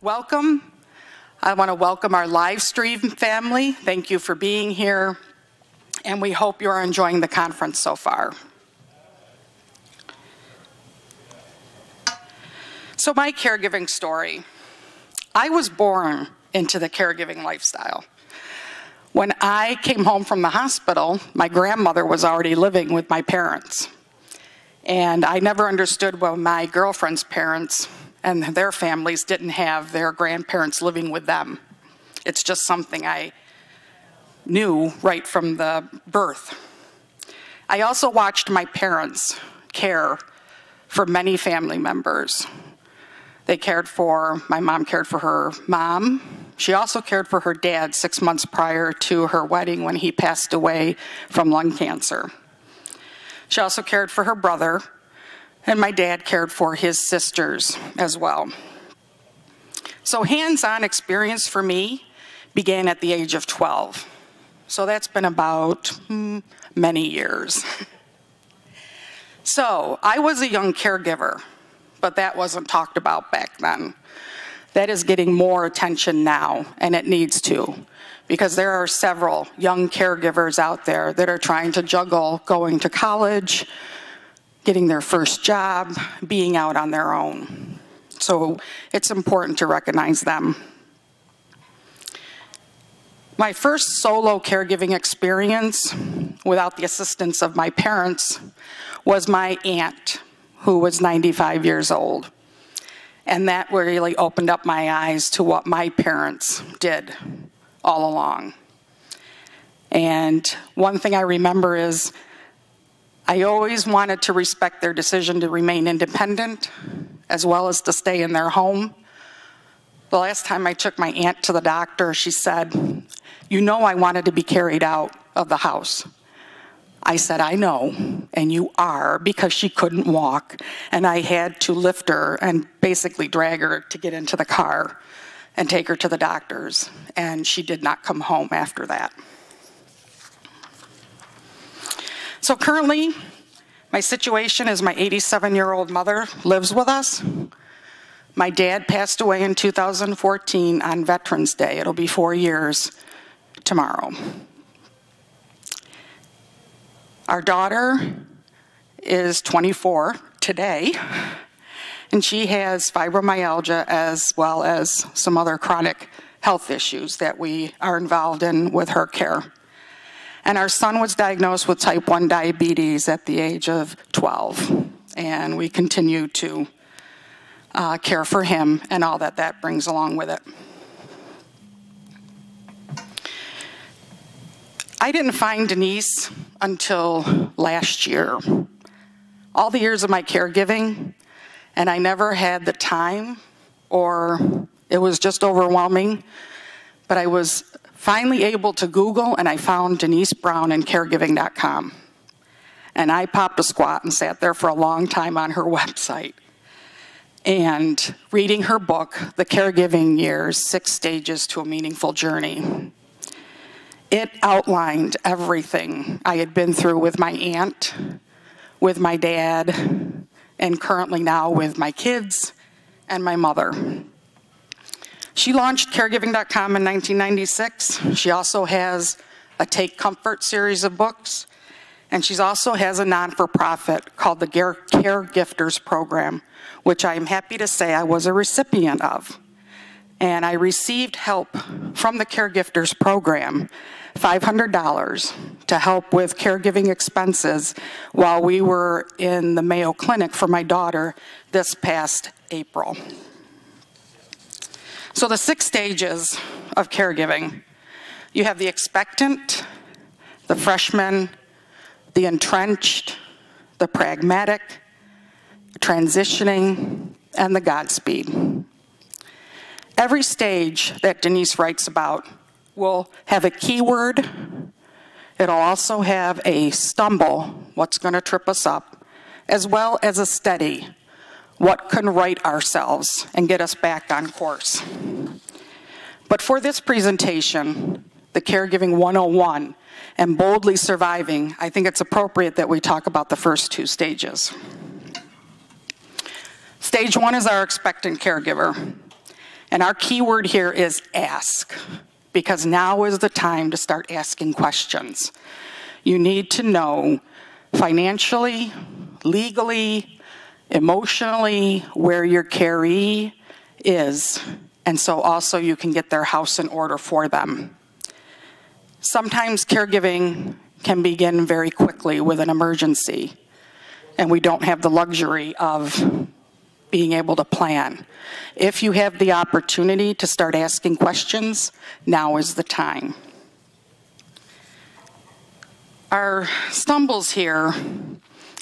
Welcome. I want to welcome our live stream family. Thank you for being here, and we hope you are enjoying the conference so far. So my caregiving story. I was born into the caregiving lifestyle. When I came home from the hospital, my grandmother was already living with my parents. And I never understood why my girlfriend's parents and their families didn't have their grandparents living with them. It's just something I knew right from the birth. I also watched my parents care for many family members. My mom cared for her mom. She also cared for her dad 6 months prior to her wedding when he passed away from lung cancer. She also cared for her brother, and my dad cared for his sisters as well. So hands-on experience for me began at the age of 12. So that's been about many years. So I was a young caregiver, but that wasn't talked about back then. That is getting more attention now, and it needs to, because there are several young caregivers out there that are trying to juggle going to college, getting their first job, being out on their own. So it's important to recognize them. My first solo caregiving experience, without the assistance of my parents, was my aunt, who was 95 years old. And that really opened up my eyes to what my parents did all along. And one thing I remember is I always wanted to respect their decision to remain independent, as well as to stay in their home. The last time I took my aunt to the doctor, she said, "You know I wanted to be carried out of the house." I said, "I know, and you are," because she couldn't walk, and I had to lift her and basically drag her to get into the car and take her to the doctors, and she did not come home after that. So currently, my situation is my 87-year-old mother lives with us. My dad passed away in 2014 on Veterans Day. It'll be 4 years tomorrow. Our daughter is 24 today, and she has fibromyalgia as well as some other chronic health issues that we are involved in with her care. And our son was diagnosed with type 1 diabetes at the age of 12, and we continue to care for him and all that that brings along with it. I didn't find Denise until last year. All the years of my caregiving, and I never had the time, or it was just overwhelming, but I was finally able to Google, and I found Denise Brown in caregiving.com. And I popped a squat and sat there for a long time on her website. And reading her book, The Caregiving Years, 6 Stages to a Meaningful Journey. It outlined everything I had been through with my aunt, with my dad, and currently now with my kids and my mother. She launched caregiving.com in 1996. She also has a Take Comfort series of books, and she also has a non-for-profit called the Caregivers program, which I am happy to say I was a recipient of. And I received help from the Caregivers program, $500 to help with caregiving expenses while we were in the Mayo Clinic for my daughter this past April. So the 6 stages of caregiving. You have the expectant, the freshman, the entrenched, the pragmatic, transitioning, and the Godspeed. Every stage that Denise writes about will have a keyword. It'll also have a stumble, what's going to trip us up, as well as a steady, what can right ourselves and get us back on course. But for this presentation, the Caregiving 101 and Boldly Surviving, I think it's appropriate that we talk about the first 2 stages. Stage 1 is our expectant caregiver. And our key word here is ask, because now is the time to start asking questions. You need to know financially, legally, emotionally, where your caree is, and so also you can get their house in order for them. Sometimes caregiving can begin very quickly with an emergency, and we don't have the luxury of being able to plan. If you have the opportunity to start asking questions, now is the time. Our stumbles here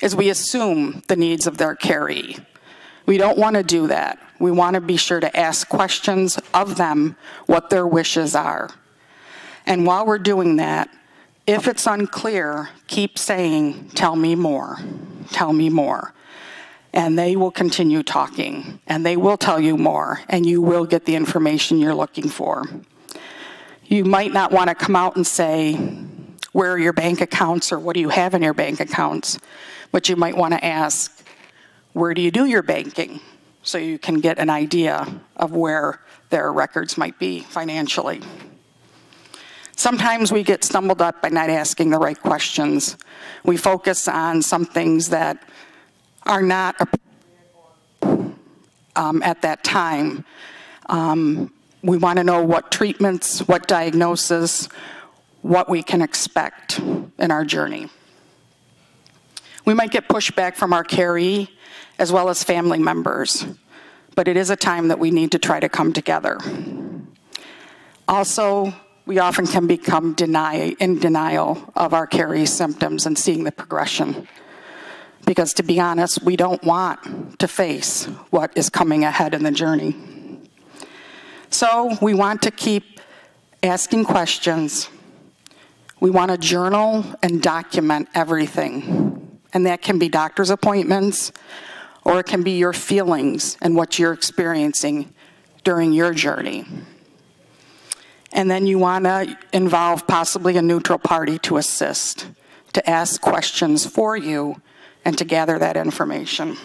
is we assume the needs of their caree. We don't want to do that. We want to be sure to ask questions of them, what their wishes are. And while we're doing that, if it's unclear, keep saying, tell me more, tell me more. And they will continue talking, and they will tell you more, and you will get the information you're looking for. You might not want to come out and say, where are your bank accounts, or what do you have in your bank accounts? But you might want to ask, where do you do your banking? So you can get an idea of where their records might be financially. Sometimes we get stumbled up by not asking the right questions. We focus on some things that are not at that time. We want to know what treatments, what diagnosis, what we can expect in our journey. We might get pushback from our caree as well as family members, but it is a time that we need to try to come together. Also, we often can become in denial of our caree's symptoms and seeing the progression. Because to be honest, we don't want to face what is coming ahead in the journey. So we want to keep asking questions. We want to journal and document everything. And that can be doctor's appointments, or it can be your feelings and what you're experiencing during your journey. And then you want to involve possibly a neutral party to assist, to ask questions for you, and to gather that information.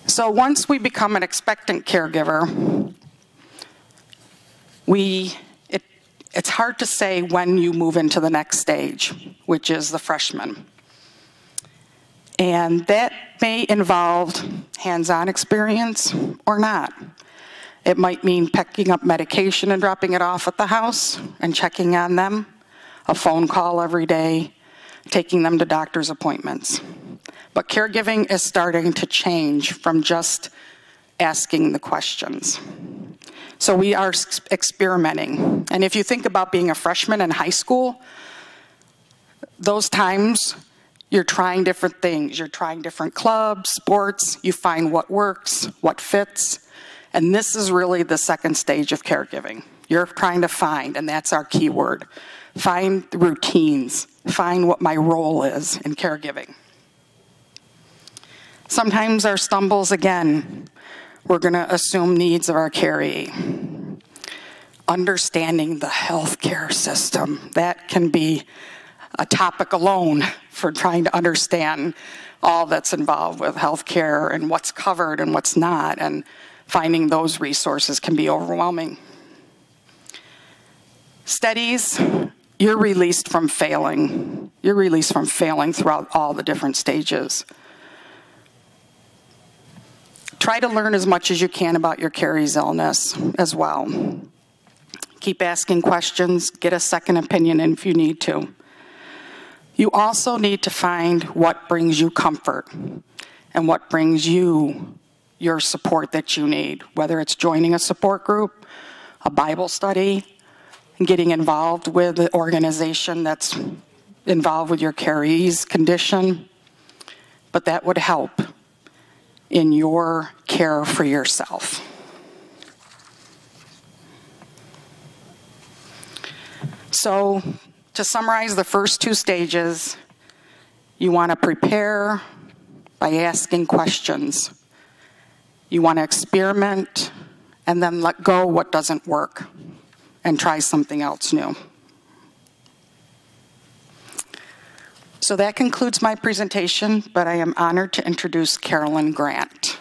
So once we become an expectant caregiver, it's hard to say when you move into the next stage, which is the freshman. And that may involve hands-on experience or not. It might mean picking up medication and dropping it off at the house and checking on them, a phone call every day, taking them to doctor's appointments. But caregiving is starting to change from just asking the questions. So we are experimenting. And if you think about being a freshman in high school, those times you're trying different things. You're trying different clubs, sports. You find what works, what fits. And this is really the second stage of caregiving. You're trying to find, and that's our key word, find the routines, find what my role is in caregiving. Sometimes our stumbles, again, we're going to assume needs of our caree. Understanding the healthcare system, that can be a topic alone for trying to understand all that's involved with healthcare and what's covered and what's not, and finding those resources can be overwhelming. Steadies, you're released from failing. You're released from failing throughout all the different stages. Try to learn as much as you can about your caree's illness as well. Keep asking questions, get a second opinion if you need to. You also need to find what brings you comfort and what brings you your support that you need, whether it's joining a support group, a Bible study, and getting involved with an organization that's involved with your caree's condition. But that would help in your care for yourself. So, to summarize the first two stages, you want to prepare by asking questions. You want to experiment and then let go what doesn't work and try something else new. So So that concludes my presentation, but I am honored to introduce Carolyn Grant.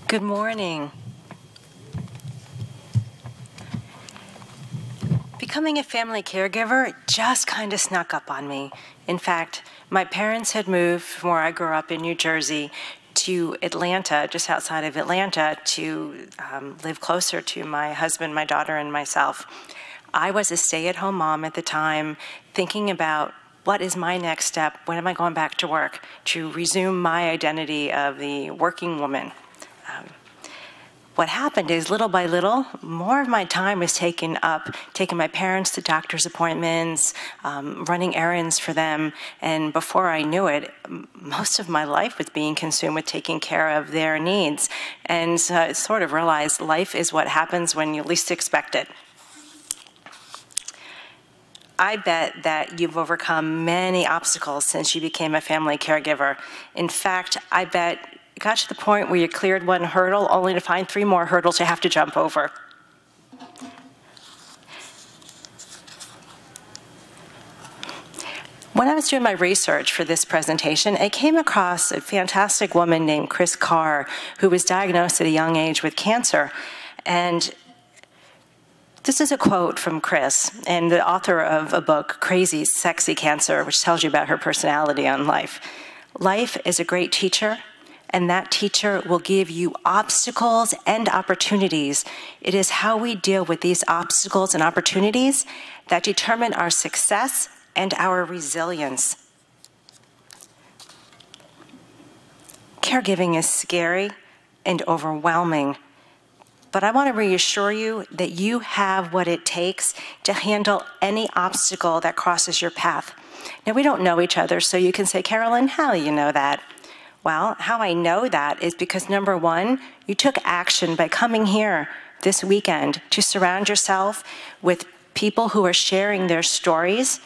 Good morning. Becoming a family caregiver just kind of snuck up on me. In fact, my parents had moved from where I grew up in New Jersey to Atlanta, just outside of Atlanta, to live closer to my husband, my daughter, and myself. I was a stay-at-home mom at the time, thinking about what is my next step? When am I going back to work? To resume my identity of the working woman. What happened is, little by little, more of my time was taken up taking my parents to doctor's appointments, running errands for them, and before I knew it, most of my life was being consumed with taking care of their needs. And so I sort of realized life is what happens when you least expect it. I bet that you've overcome many obstacles since you became a family caregiver. In fact, I bet it got to the point where you cleared one hurdle only to find 3 more hurdles you have to jump over. When I was doing my research for this presentation, I came across a fantastic woman named Chris Carr, who was diagnosed at a young age with cancer. And this is a quote from Chris, and the author of a book, Crazy Sexy Cancer, which tells you about her personality on life. Life is a great teacher, and that teacher will give you obstacles and opportunities. It is how we deal with these obstacles and opportunities that determine our success and our resilience. Caregiving is scary and overwhelming, but I want to reassure you that you have what it takes to handle any obstacle that crosses your path. Now, we don't know each other, so you can say, Carolyn, how do you know that? Well, how I know that is because, number one, you took action by coming here this weekend to surround yourself with people who are sharing their stories,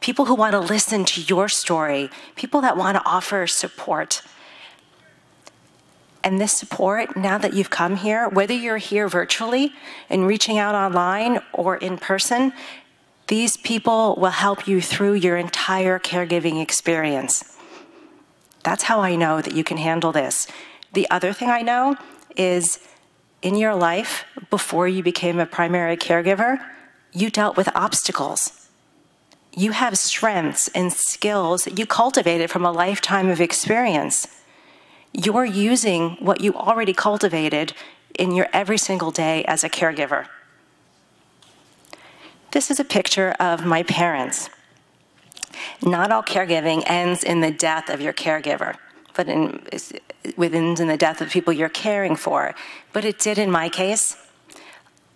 people who want to listen to your story, people that want to offer support. And this support, now that you've come here, whether you're here virtually and reaching out online or in person, these people will help you through your entire caregiving experience. That's how I know that you can handle this. The other thing I know is in your life, before you became a primary caregiver, you dealt with obstacles. You have strengths and skills that you cultivated from a lifetime of experience. You're using what you already cultivated in your every single day as a caregiver. This is a picture of my parents. Not all caregiving ends in the death of your caregiver, but ends in the death of people you're caring for. But it did in my case.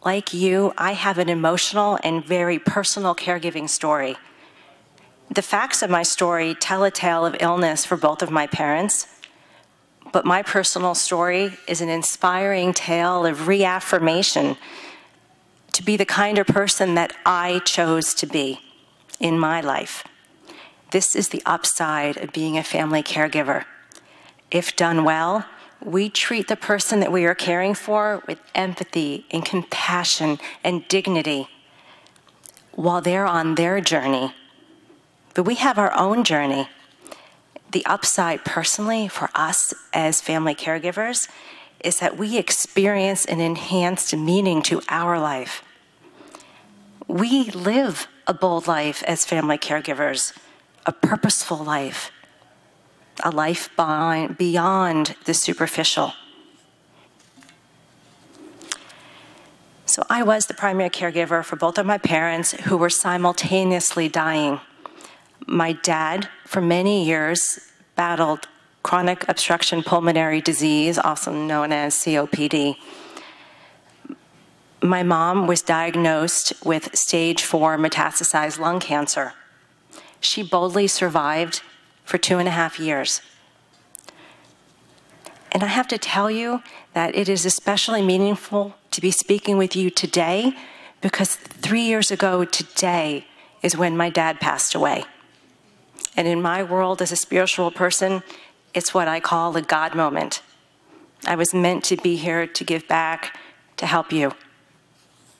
Like you, I have an emotional and very personal caregiving story. The facts of my story tell a tale of illness for both of my parents, but my personal story is an inspiring tale of reaffirmation to be the kind of person that I chose to be in my life. This is the upside of being a family caregiver. If done well, we treat the person that we are caring for with empathy and compassion and dignity while they're on their journey. But we have our own journey. The upside personally for us as family caregivers is that we experience an enhanced meaning to our life. We live a bold life as family caregivers, a purposeful life, a life beyond the superficial. So I was the primary caregiver for both of my parents who were simultaneously dying. My dad, for many years, battled chronic obstruction pulmonary disease, also known as COPD. My mom was diagnosed with stage 4 metastasized lung cancer. She boldly survived for 2.5 years. And I have to tell you that it is especially meaningful to be speaking with you today because 3 years ago today is when my dad passed away. And in my world as a spiritual person, it's what I call a God moment. I was meant to be here to give back to help you.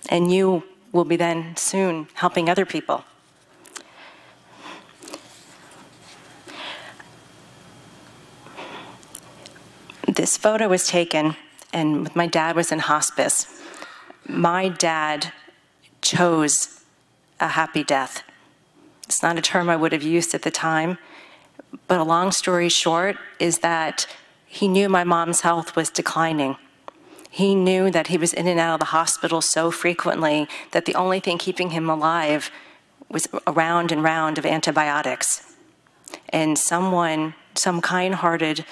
And you will be then soon helping other people. This photo was taken, and my dad was in hospice. My dad chose a happy death. It's not a term I would have used at the time, but a long story short is that he knew my mom's health was declining. He knew that he was in and out of the hospital so frequently that the only thing keeping him alive was a round and round of antibiotics. And some kind-hearted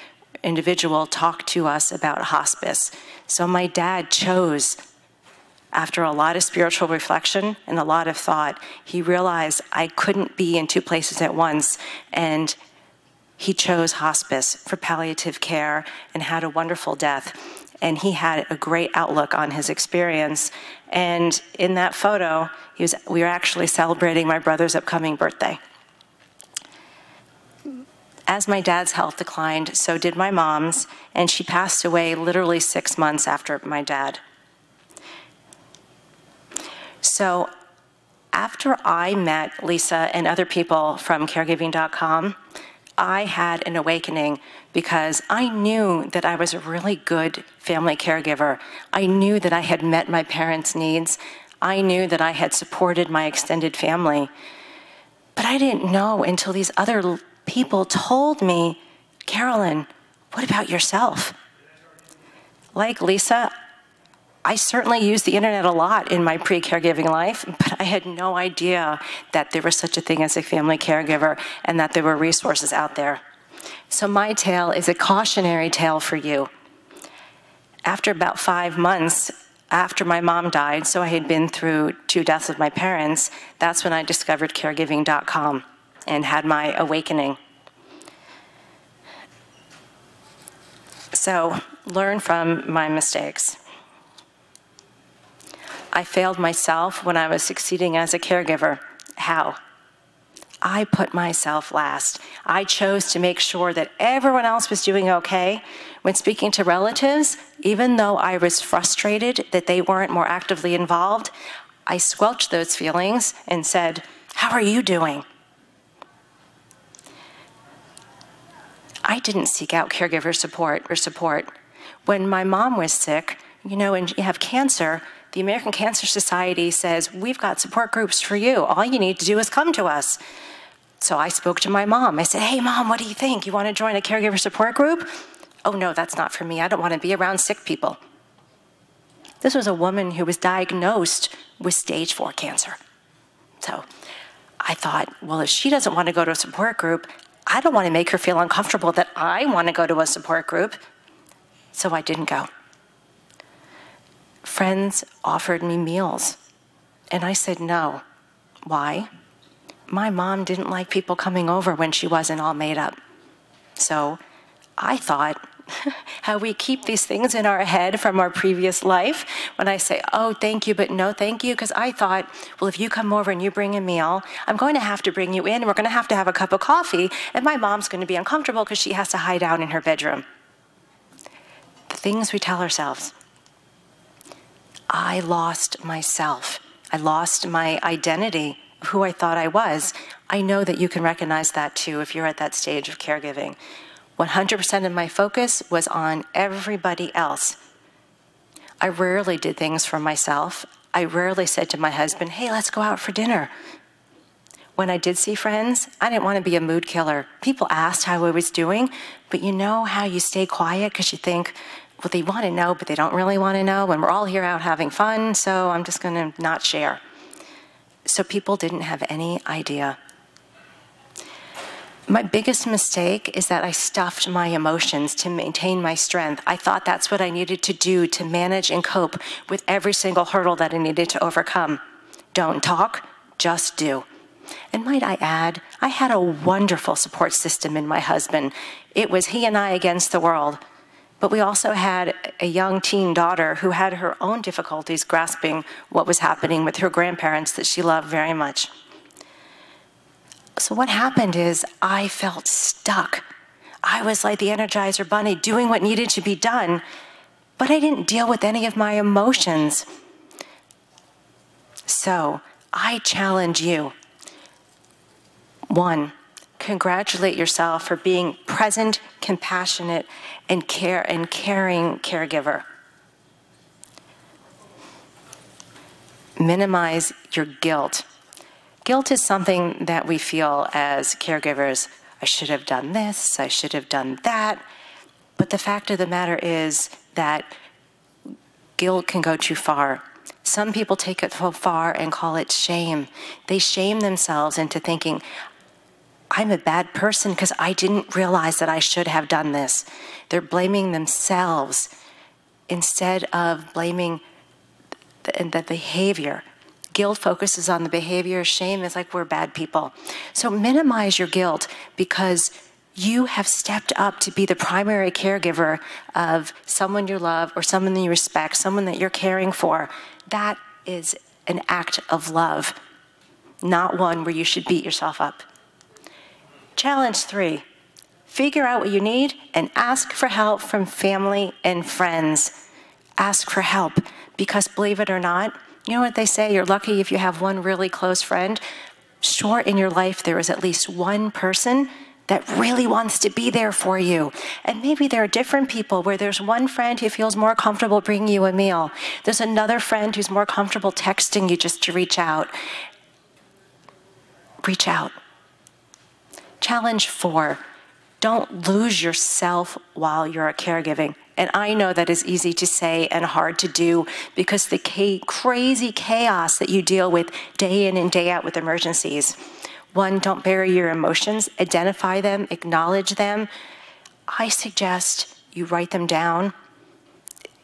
individual talked to us about hospice. So my dad chose, after a lot of spiritual reflection and a lot of thought, he realized I couldn't be in two places at once, and he chose hospice for palliative care and had a wonderful death. And he had a great outlook on his experience. And in that photo, we were actually celebrating my brother's upcoming birthday. As my dad's health declined, so did my mom's, and she passed away literally 6 months after my dad. So after I met Lisa and other people from caregiving.com, I had an awakening because I knew that I was a really good family caregiver. I knew that I had met my parents' needs. I knew that I had supported my extended family. But I didn't know until these other people told me, Carolyn, what about yourself? Like Lisa, I certainly used the internet a lot in my pre-caregiving life, but I had no idea that there was such a thing as a family caregiver and that there were resources out there. So my tale is a cautionary tale for you. After about 5 months after my mom died, so I had been through 2 deaths of my parents, that's when I discovered caregiving.com and had my awakening. So learn from my mistakes. I failed myself when I was succeeding as a caregiver. How? I put myself last. I chose to make sure that everyone else was doing okay. When speaking to relatives, even though I was frustrated that they weren't more actively involved, I squelched those feelings and said, "How are you doing?" I didn't seek out caregiver support. When my mom was sick, and you have cancer, the American Cancer Society says, we've got support groups for you. All you need to do is come to us. So I spoke to my mom. I said, hey, Mom, what do you think? You want to join a caregiver support group? Oh, no, that's not for me. I don't want to be around sick people. This was a woman who was diagnosed with stage 4 cancer. So I thought, well, if she doesn't want to go to a support group, I don't want to make her feel uncomfortable that I want to go to a support group. So I didn't go. Friends offered me meals, and I said no. Why? My mom didn't like people coming over when she wasn't all made up. So I thought, how we keep these things in our head from our previous life, when I say, oh, thank you, but no thank you, because I thought, well, if you come over and you bring a meal, I'm going to have to bring you in, and we're going to have a cup of coffee, and my mom's going to be uncomfortable because she has to hide out in her bedroom. The things we tell ourselves. I lost myself. I lost my identity, who I thought I was. I know that you can recognize that too if you're at that stage of caregiving. 100% of my focus was on everybody else. I rarely did things for myself. I rarely said to my husband, hey, let's go out for dinner. When I did see friends, I didn't want to be a mood killer. People asked how I was doing, but you know how you stay quiet because you think, well, they want to know, but they don't really want to know, and we're all here out having fun, so I'm just going to not share. So people didn't have any idea. My biggest mistake is that I stuffed my emotions to maintain my strength. I thought that's what I needed to do to manage and cope with every single hurdle that I needed to overcome. Don't talk, just do. And might I add, I had a wonderful support system in my husband. It was he and I against the world. But we also had a young teen daughter who had her own difficulties grasping what was happening with her grandparents that she loved very much. So what happened is I felt stuck. I was like the Energizer Bunny doing what needed to be done, but I didn't deal with any of my emotions. So I challenge you. 1, congratulate yourself for being present, compassionate, and caring caregiver. Minimize your guilt. Guilt is something that we feel as caregivers. I should have done this, I should have done that. But the fact of the matter is that guilt can go too far. Some people take it so far and call it shame. They shame themselves into thinking, I'm a bad person because I didn't realize that I should have done this. They're blaming themselves instead of blaming the behavior. Guilt focuses on the behavior. Shame is like we're bad people. So minimize your guilt because you have stepped up to be the primary caregiver of someone you love or someone that you respect, someone that you're caring for. That is an act of love, not one where you should beat yourself up. Challenge 3, figure out what you need and ask for help from family and friends. Ask for help because, believe it or not, you know what they say, you're lucky if you have one really close friend. Sure, in your life there is at least one person that really wants to be there for you. And maybe there are different people where there's one friend who feels more comfortable bringing you a meal. There's another friend who's more comfortable texting you just to reach out. Reach out. Challenge 4, don't lose yourself while you're caregiving. And I know that is easy to say and hard to do because the crazy chaos that you deal with day in and day out with emergencies. 1, don't bury your emotions, identify them, acknowledge them. I suggest you write them down.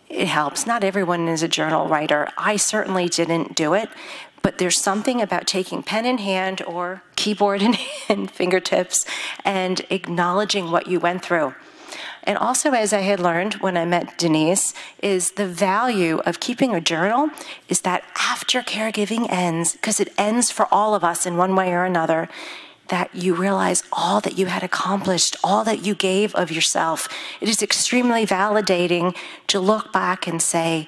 It helps. Not everyone is a journal writer. I certainly didn't do it, but there's something about taking pen in hand or keyboard in hand, fingertips, and acknowledging what you went through. And also, as I had learned when I met Denise, is the value of keeping a journal is that after caregiving ends, because it ends for all of us in one way or another, that you realize all that you had accomplished, all that you gave of yourself. It is extremely validating to look back and say,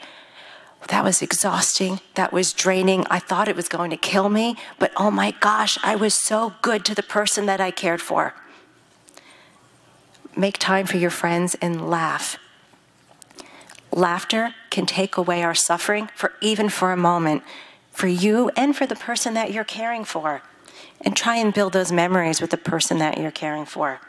that was exhausting, that was draining, I thought it was going to kill me, but oh my gosh, I was so good to the person that I cared for. Make time for your friends and laugh. Laughter can take away our suffering even for a moment, for you and for the person that you're caring for. And try and build those memories with the person that you're caring for.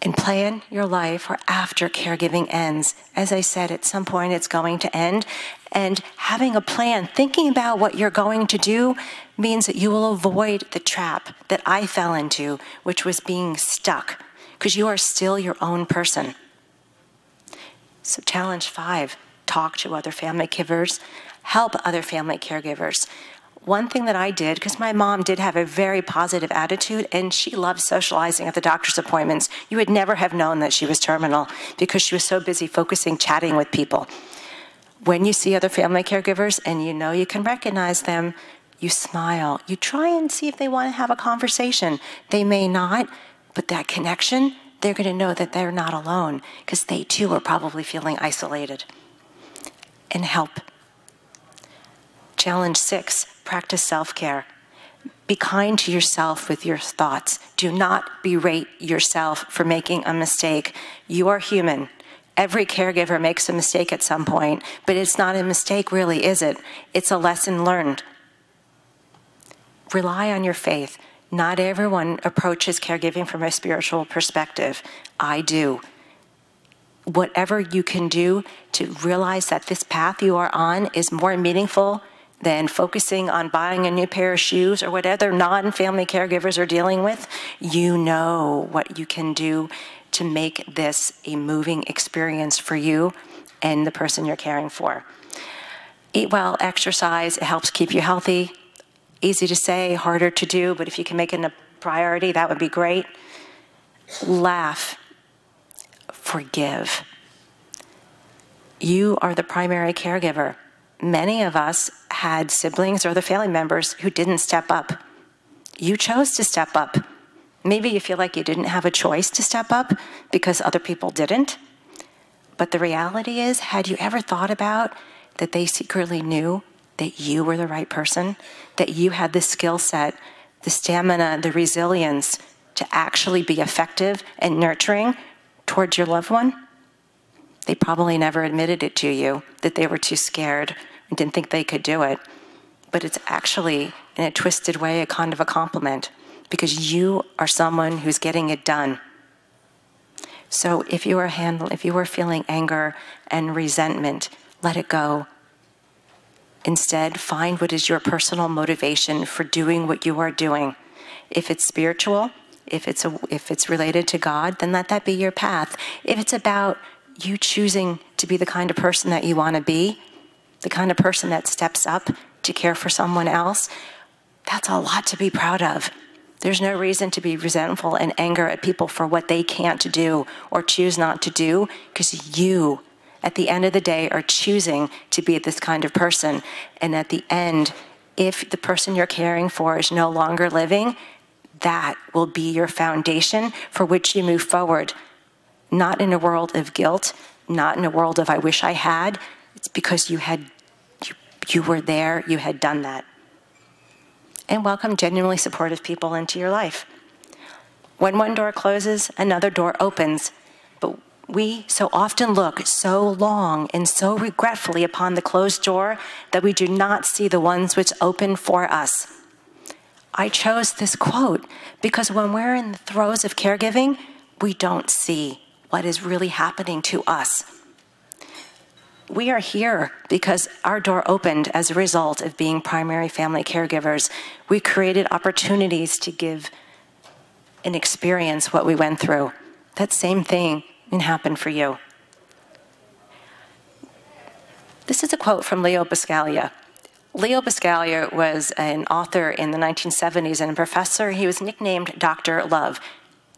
And plan your life for after caregiving ends. As I said, at some point it's going to end. And having a plan, thinking about what you're going to do, means that you will avoid the trap that I fell into, which was being stuck, because you are still your own person. So challenge 5, talk to other family caregivers, help other family caregivers. One thing that I did, because my mom did have a very positive attitude and she loved socializing at the doctor's appointments. You would never have known that she was terminal because she was so busy focusing, chatting with people. When you see other family caregivers and you know you can recognize them, you smile. You try and see if they want to have a conversation. They may not, but that connection, they're going to know that they're not alone because they too are probably feeling isolated. And help. Challenge 6, practice self-care. Be kind to yourself with your thoughts. Do not berate yourself for making a mistake. You are human. Every caregiver makes a mistake at some point, but it's not a mistake really, is it? It's a lesson learned. Rely on your faith. Not everyone approaches caregiving from a spiritual perspective. I do. Whatever you can do to realize that this path you are on is more meaningful than focusing on buying a new pair of shoes or whatever non-family caregivers are dealing with, you know what you can do to make this a moving experience for you and the person you're caring for. Eat well, exercise, it helps keep you healthy. Easy to say, harder to do, but if you can make it a priority, that would be great. Laugh. Forgive. You are the primary caregiver. Many of us had siblings or other family members who didn't step up. You chose to step up. Maybe you feel like you didn't have a choice to step up because other people didn't. But the reality is, had you ever thought about that they secretly knew that you were the right person, that you had the skill set, the stamina, the resilience to actually be effective and nurturing towards your loved one? They probably never admitted it to you, that they were too scared and didn't think they could do it. But it's actually, in a twisted way, a kind of a compliment, because you are someone who's getting it done. So if you are feeling anger and resentment, let it go. Instead, find what is your personal motivation for doing what you are doing. If it's spiritual, if it's related to God, then let that be your path. If it's about you choosing to be the kind of person that you want to be, the kind of person that steps up to care for someone else, that's a lot to be proud of. There's no reason to be resentful and anger at people for what they can't do or choose not to do, because you, at the end of the day, are choosing to be this kind of person. And at the end, if the person you're caring for is no longer living, that will be your foundation for which you move forward. Not in a world of guilt, not in a world of I wish I had. It's because you were there, you had done that. And welcome genuinely supportive people into your life. When one door closes, another door opens. But we so often look so long and so regretfully upon the closed door that we do not see the ones which open for us. I chose this quote because when we're in the throes of caregiving, we don't see what is really happening to us. We are here because our door opened as a result of being primary family caregivers. We created opportunities to give and experience what we went through. That same thing can happen for you. This is a quote from Leo Buscaglia. Leo Buscaglia was an author in the 1970s and a professor. He was nicknamed Dr. Love.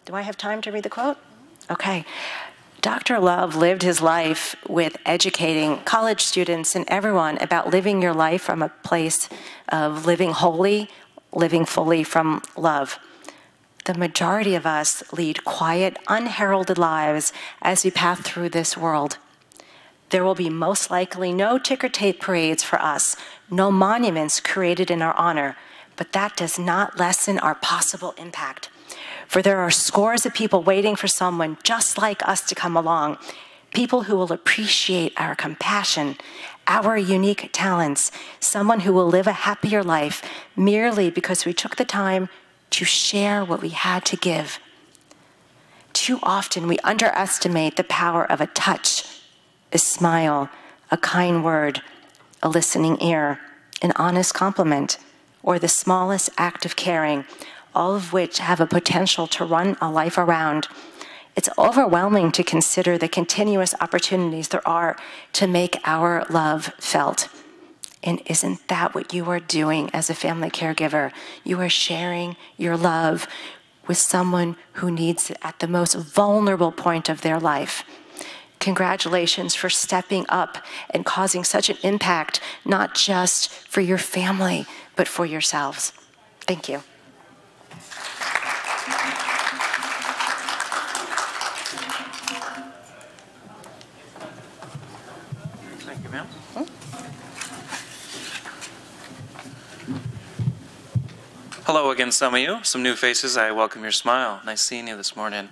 Do I have time to read the quote? Okay. Dr. Love lived his life with educating college students and everyone about living your life from a place of living wholly, living fully from love. The majority of us lead quiet, unheralded lives as we pass through this world. There will be most likely no ticker tape parades for us, no monuments created in our honor, but that does not lessen our possible impact. For there are scores of people waiting for someone just like us to come along, people who will appreciate our compassion, our unique talents, someone who will live a happier life merely because we took the time to share what we had to give. Too often we underestimate the power of a touch, a smile, a kind word, a listening ear, an honest compliment, or the smallest act of caring, all of which have a potential to run a life around. It's overwhelming to consider the continuous opportunities there are to make our love felt. And isn't that what you are doing as a family caregiver? You are sharing your love with someone who needs it at the most vulnerable point of their life. Congratulations for stepping up and causing such an impact, not just for your family, but for yourselves. Thank you. Thank you, ma'am. Hello again, some of you. Some new faces. I welcome your smile. Nice seeing you this morning.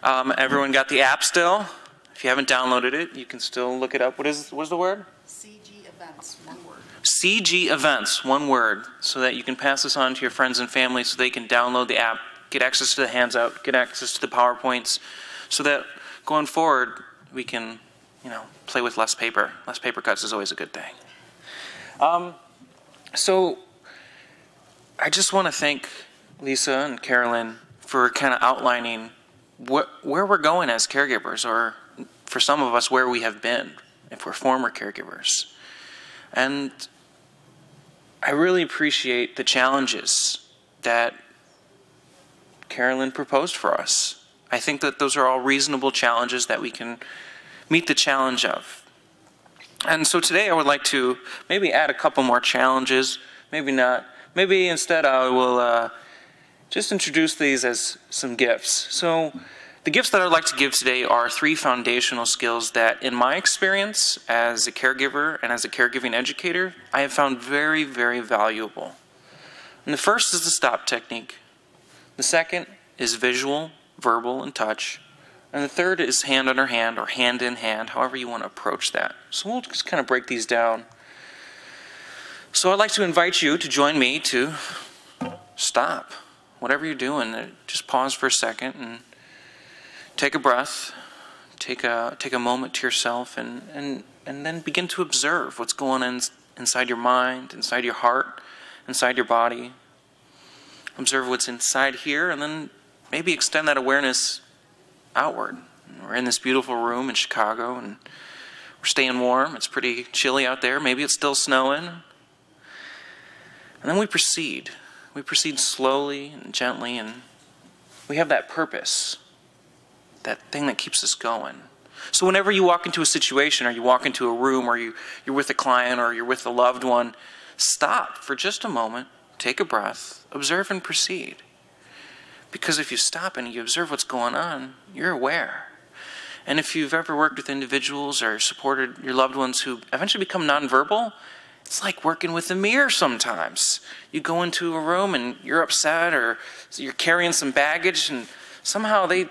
Everyone got the app still? If you haven't downloaded it, you can still look it up. What's the word? CG Events, one word. CG Events, one word, so that you can pass this on to your friends and family so they can download the app, get access to the handout, get access to the PowerPoints, so that going forward we can, play with less paper. Less paper cuts is always a good thing. So I just want to thank Lisa and Carolyn for kind of outlining where we're going as caregivers, or for some of us, where we have been, if we're former caregivers. And I really appreciate the challenges that Carolyn proposed for us. I think that those are all reasonable challenges that we can meet the challenge of. And so today I would like to maybe add a couple more challenges, maybe not. Maybe instead I will just introduce these as some gifts. So The gifts that I'd like to give today are 3 foundational skills that, in my experience as a caregiver and as a caregiving educator, I have found very, very valuable. And the first is the S.T.O.P technique. The second is visual, verbal, and touch. And the third is hand under hand or hand in hand, however you want to approach that. So we'll just kind of break these down. So I'd like to invite you to join me to stop. Whatever you're doing, just pause for a second and take a breath. Take a moment to yourself and then begin to observe what's going on inside your mind, inside your heart, inside your body. Observe what's inside here and then maybe extend that awareness outward. We're in this beautiful room in Chicago and we're staying warm. It's pretty chilly out there. Maybe it's still snowing. And then we proceed. We proceed slowly and gently, and we have that purpose, that thing that keeps us going. So whenever you walk into a situation or you walk into a room or you're with a client or you're with a loved one, stop for just a moment, take a breath, observe and proceed. Because if you stop and you observe what's going on, you're aware. And if you've ever worked with individuals or supported your loved ones who eventually become nonverbal, it's like working with a mirror sometimes. You go into a room and you're upset or you're carrying some baggage and somehow they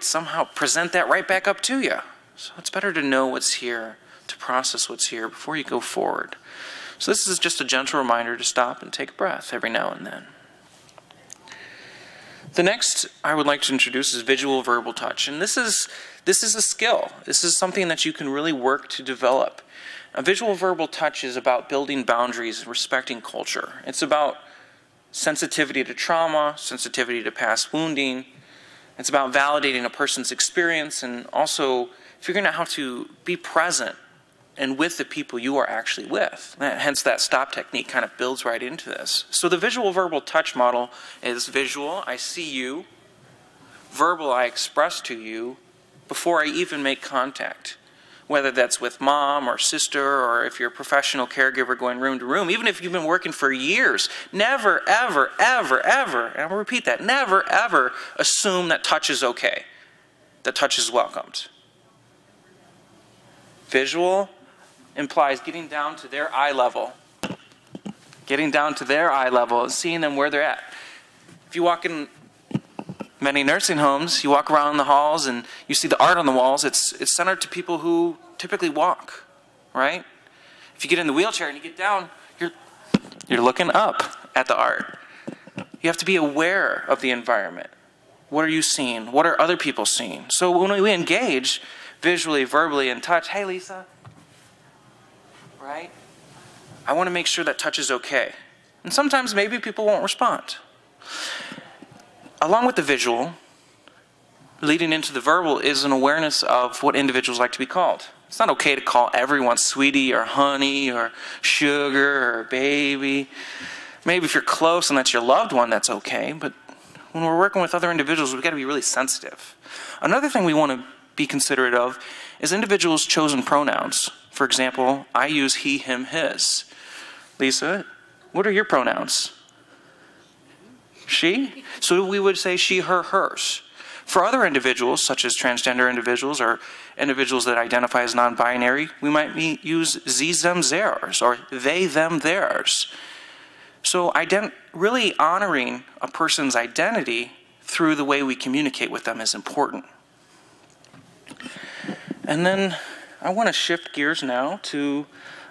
present that right back up to you. So it's better to know what's here, to process what's here before you go forward. So this is just a gentle reminder to stop and take a breath every now and then. The next I would like to introduce is visual verbal touch. And this is a skill. This is something that you can really work to develop. A visual verbal touch is about building boundaries and respecting culture. It's about sensitivity to trauma, sensitivity to past wounding. It's about validating a person's experience and also figuring out how to be present and with the people you are actually with. Hence that S.T.O.P technique kind of builds right into this. So the visual verbal touch model is visual, I see you. Verbal, I express to you before I even make contact. Whether that's with mom or sister or if you're a professional caregiver going room to room, even if you've been working for years, never, ever, ever, ever, and I'm going to repeat that, never, ever assume that touch is okay, that touch is welcomed. Visual implies getting down to their eye level. Getting down to their eye level and seeing them where they're at. If you walk in many nursing homes, you walk around the halls and you see the art on the walls, it's centered to people who typically walk, right? If you get in the wheelchair and you get down, you're looking up at the art. You have to be aware of the environment. What are you seeing? What are other people seeing? So when we engage visually, verbally, and touch, hey Lisa, right? I want to make sure that touch is okay. And sometimes maybe people won't respond. Along with the visual, leading into the verbal is an awareness of what individuals like to be called. It's not okay to call everyone sweetie or honey or sugar or baby. Maybe if you're close and that's your loved one, that's okay. But when we're working with other individuals, we've got to be really sensitive. Another thing we want to be considerate of is individuals' chosen pronouns. For example, I use he, him, his. Lisa, what are your pronouns? She? So we would say she, her, hers. For other individuals, such as transgender individuals or individuals that identify as non-binary, we might use sie, them, theirs, or they, them, theirs. So really honoring a person's identity through the way we communicate with them is important. And then I want to shift gears now to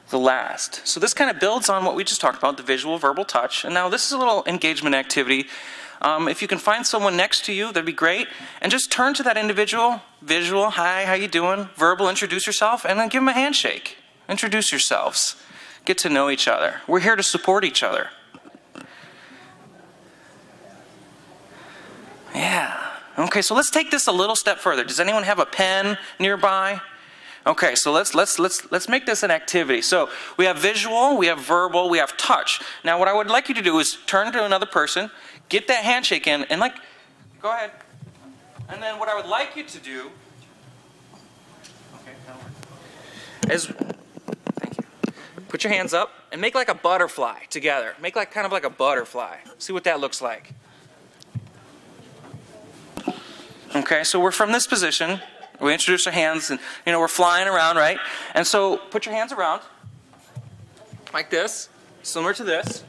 the last. So this kind of builds on what we just talked about, the visual verbal touch. And now this is a little engagement activity. If you can find someone next to you, that'd be great. And just turn to that individual, visual, hi, how you doing? Verbal, introduce yourself, and then give them a handshake. Introduce yourselves. Get to know each other. We're here to support each other. Yeah. Okay, so let's take this a little step further. Does anyone have a pen nearby? Okay, so let's make this an activity. So we have visual, we have verbal, we have touch. Now what I would like you to do is turn to another person, get that handshake in, and go ahead. And then what I would like you to do, is, thank you, put your hands up and make like a butterfly together. Make like kind of like a butterfly. See what that looks like. Okay, so we're from this position. We introduce our hands, and we're flying around, right? And so put your hands around, like this, similar to this.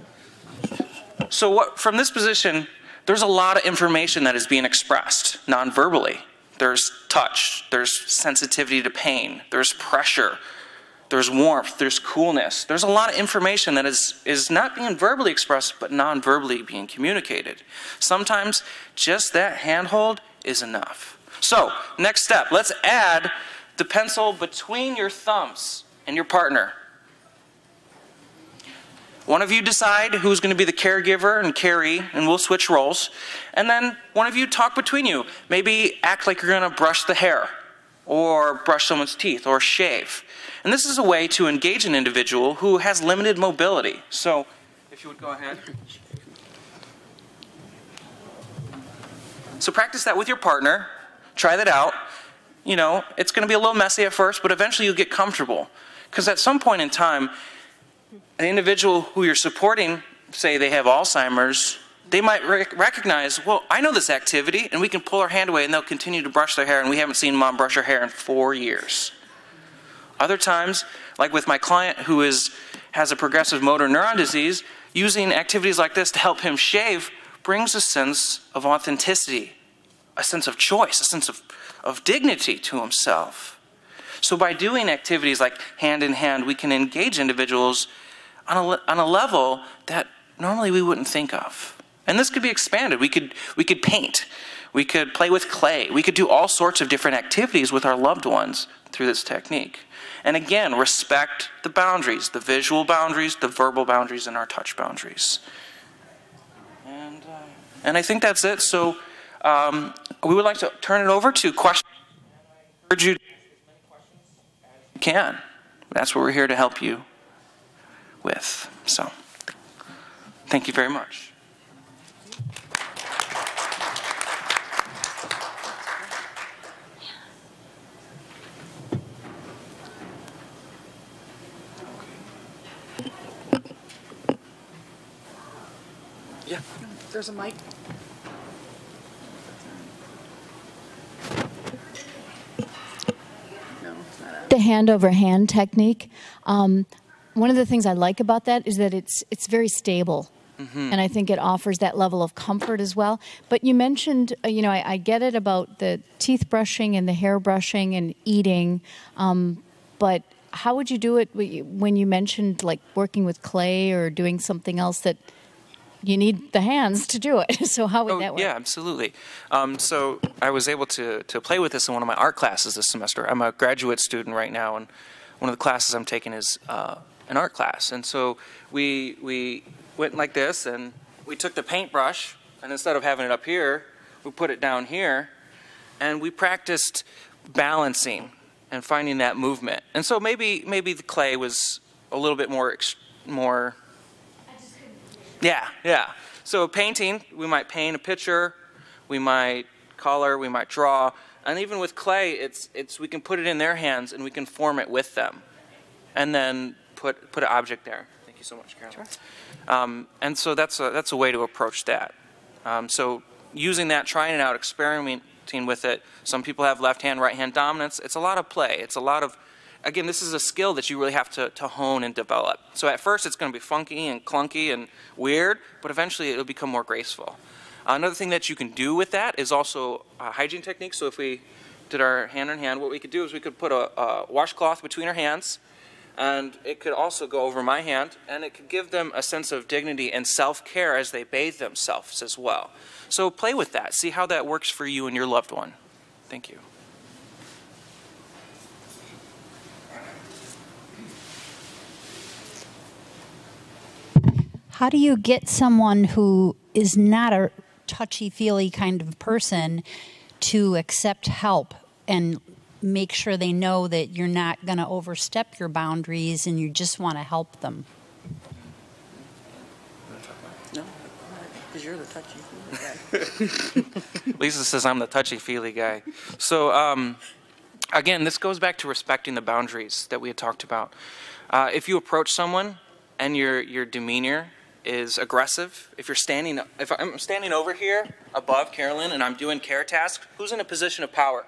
So from this position, there's a lot of information that is being expressed non-verbally. There's touch, there's sensitivity to pain, there's pressure, there's warmth, there's coolness. There's a lot of information that is not being verbally expressed, but non-verbally being communicated. Sometimes just that handhold is enough. So, next step, let's add the pencil between your thumbs and your partner. One of you decide who's going to be the caregiver and caree, and we'll switch roles. And then one of you talk between you. Maybe act like you're going to brush the hair, or brush someone's teeth, or shave. And this is a way to engage an individual who has limited mobility. So, if you would go ahead. So practice that with your partner. Try that out. It's going to be a little messy at first, but eventually you'll get comfortable. Because at some point in time, an individual who you're supporting, say they have Alzheimer's, they might recognize, well, I know this activity, and we can pull our hand away, and they'll continue to brush their hair, and we haven't seen mom brush her hair in 4 years. Other times, like with my client who has a progressive motor neuron disease, using activities like this to help him shave brings a sense of authenticity, a sense of choice, a sense of dignity to himself. So by doing activities like hand in hand, we can engage individuals on a level that normally we wouldn't think of. And this could be expanded. We could paint. We could play with clay. We could do all sorts of different activities with our loved ones through this technique. And again, respect the boundaries, the visual boundaries, the verbal boundaries, and our touch boundaries. And I think that's it. So we would like to turn it over to questions. I urge you to ask as many questions as you can. That's what we're here to help you with. So thank you very much. Yeah, there's a mic. The hand over hand technique. One of the things I like about that is that it's very stable. Mm-hmm. And I think it offers that level of comfort as well. But you mentioned, I get it about the teeth brushing and the hair brushing and eating. But how would you do it when you mentioned like working with clay or doing something else that you need the hands to do it? So how would that work? Yeah, absolutely. So I was able to play with this in one of my art classes this semester. I'm a graduate student right now, and one of the classes I'm taking is an art class. And so we went like this, and we took the paintbrush, and instead of having it up here, we put it down here, and we practiced balancing and finding that movement. And so maybe the clay was a little bit more. Yeah. So painting, we might paint a picture, we might color, we might draw, and even with clay, we can put it in their hands and we can form it with them, and then put an object there. Thank you so much, Carolyn. Sure. And so that's a way to approach that. So using that, trying it out, experimenting with it. Some people have left hand, right hand dominance. It's a lot of play. It's a lot of. Again, this is a skill that you really have to hone and develop. So at first it's going to be funky and clunky and weird, but eventually it'll become more graceful. Another thing that you can do with that is also hygiene techniques. So if we did our hand in hand, what we could do is we could put a washcloth between our hands, and it could also go over my hand, and it could give them a sense of dignity and self-care as they bathe themselves as well. So play with that. See how that works for you and your loved one. Thank you. How do you get someone who is not a touchy-feely kind of person to accept help and make sure they know that you're not going to overstep your boundaries and you just want to help them? No, because you're the touchy-feely guy. Lisa says I'm the touchy-feely guy. So again, this goes back to respecting the boundaries that we had talked about. If you approach someone and your demeanor is aggressive. If I'm standing over here above Carolyn and I'm doing care tasks, who's in a position of power?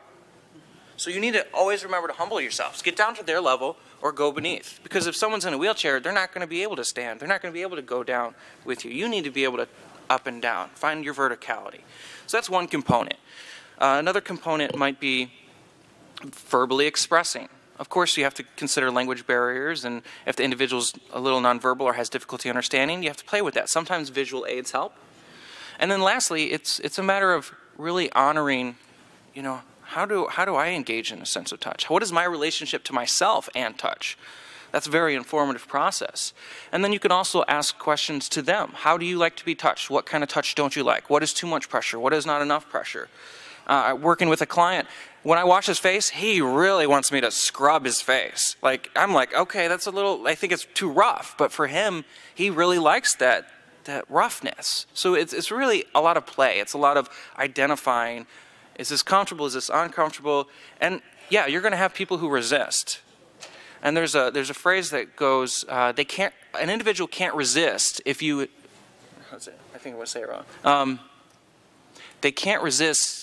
So you need to always remember to humble yourselves. Get down to their level or go beneath. Because if someone's in a wheelchair, they're not going to be able to stand. They're not going to be able to go down with you. You need to be able to up and down. Find your verticality. So that's one component. Another component might be verbally expressing. Of course, you have to consider language barriers, and if the individual's a little nonverbal or has difficulty understanding, you have to play with that. Sometimes visual aids help. And then lastly, it's a matter of really honoring, you know, how do I engage in a sense of touch? What is my relationship to myself and touch? That's a very informative process. And then you can also ask questions to them. How do you like to be touched? What kind of touch don't you like? What is too much pressure? What is not enough pressure? Working with a client, when I wash his face, he really wants me to scrub his face. Like, I'm like, okay, that's a little, I think it's too rough. But for him, he really likes that roughness. So it's really a lot of play. It's a lot of identifying, is this comfortable, is this uncomfortable? And yeah, you're going to have people who resist. And there's a phrase that goes, an individual can't resist if you, how's it? I think I would say it wrong. They can't resist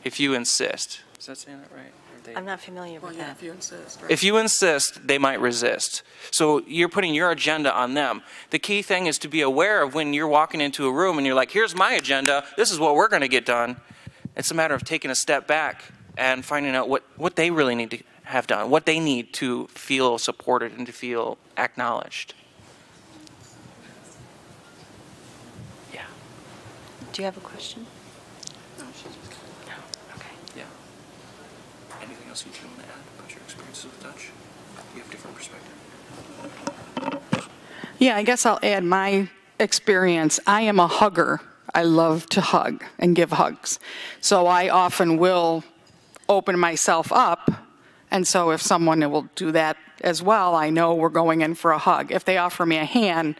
if you insist. Is that saying that right? I'm not familiar with that. If you insist. Right? If you insist, they might resist. So you're putting your agenda on them. The key thing is to be aware of when you're walking into a room and you're like, here's my agenda, this is what we're going to get done. It's a matter of taking a step back and finding out what they really need to have done, what they need to feel supported and to feel acknowledged. Yeah. Do you have a question? Anything else you want to add about your experiences with touch? You have a different perspective. Yeah, I guess I'll add my experience. I am a hugger. I love to hug and give hugs. So I often will open myself up. And so if someone will do that as well, I know we're going in for a hug. If they offer me a hand,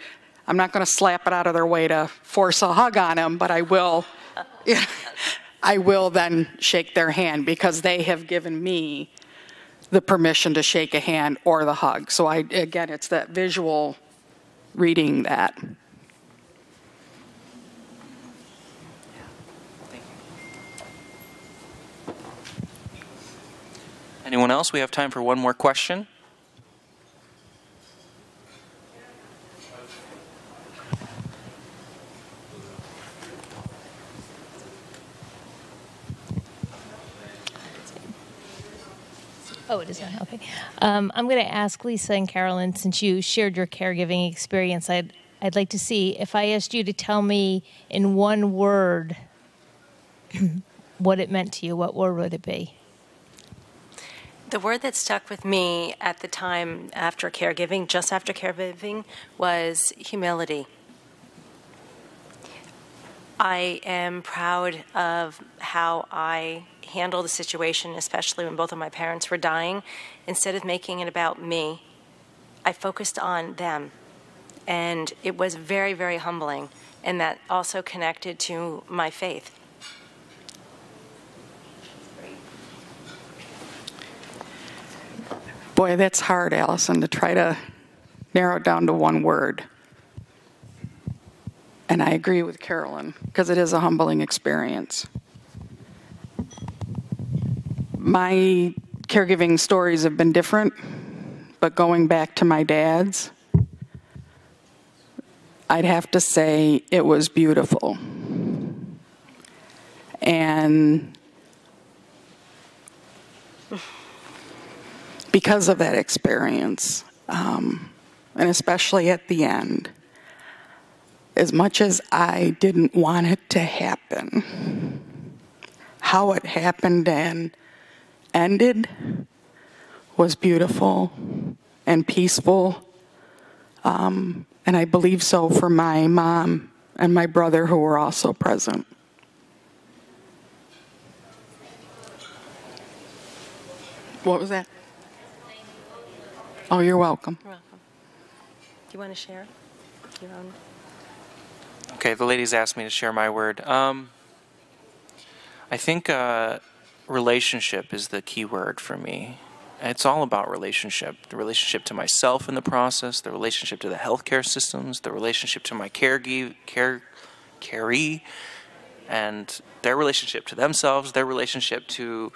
I'm not going to slap it out of their way to force a hug on them, but I will. I will then shake their hand because they have given me the permission to shake a hand or the hug. So again, it's that visual reading that. Thank you. Anyone else? We have time for one more question. Oh, it is on. Okay. I'm going to ask Lisa and Carolyn, since you shared your caregiving experience, I'd like to see if I asked you to tell me in one word what it meant to you. What word would it be? The word that stuck with me at the time after caregiving, just after caregiving, was humility. I am proud of how I handled the situation, especially when both of my parents were dying. Instead of making it about me, I focused on them. And it was very, very humbling. And that also connected to my faith. Boy, that's hard, Allison, to try to narrow it down to one word. And I agree with Carolyn, because it is a humbling experience. My caregiving stories have been different, but going back to my dad's, I'd have to say it was beautiful. And because of that experience, and especially at the end, as much as I didn't want it to happen, how it happened and ended was beautiful and peaceful. And I believe so for my mom and my brother who were also present. What was that? Oh, you're welcome. You're welcome. Do you want to share your own? Okay, the ladies asked me to share my word. I think relationship is the key word for me. it's all about relationship. The relationship to myself in the process, the relationship to the healthcare systems, the relationship to my caree, and their relationship to themselves, their relationship to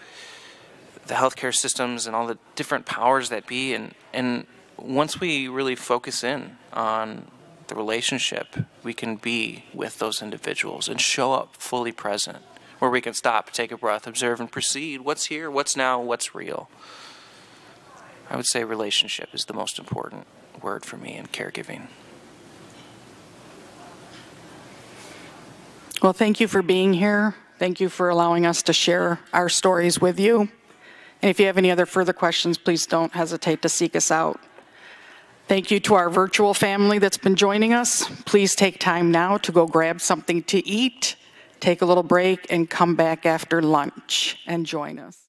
the healthcare systems and all the different powers that be. And once we really focus in on the relationship, we can be with those individuals and show up fully present, where we can stop, take a breath, observe, and proceed. What's here, what's now, what's real? I would say relationship is the most important word for me in caregiving. Well, thank you for being here. Thank you for allowing us to share our stories with you. And if you have any other further questions, please don't hesitate to seek us out. Thank you to our virtual family that's been joining us. Please take time now to go grab something to eat, take a little break, and come back after lunch and join us.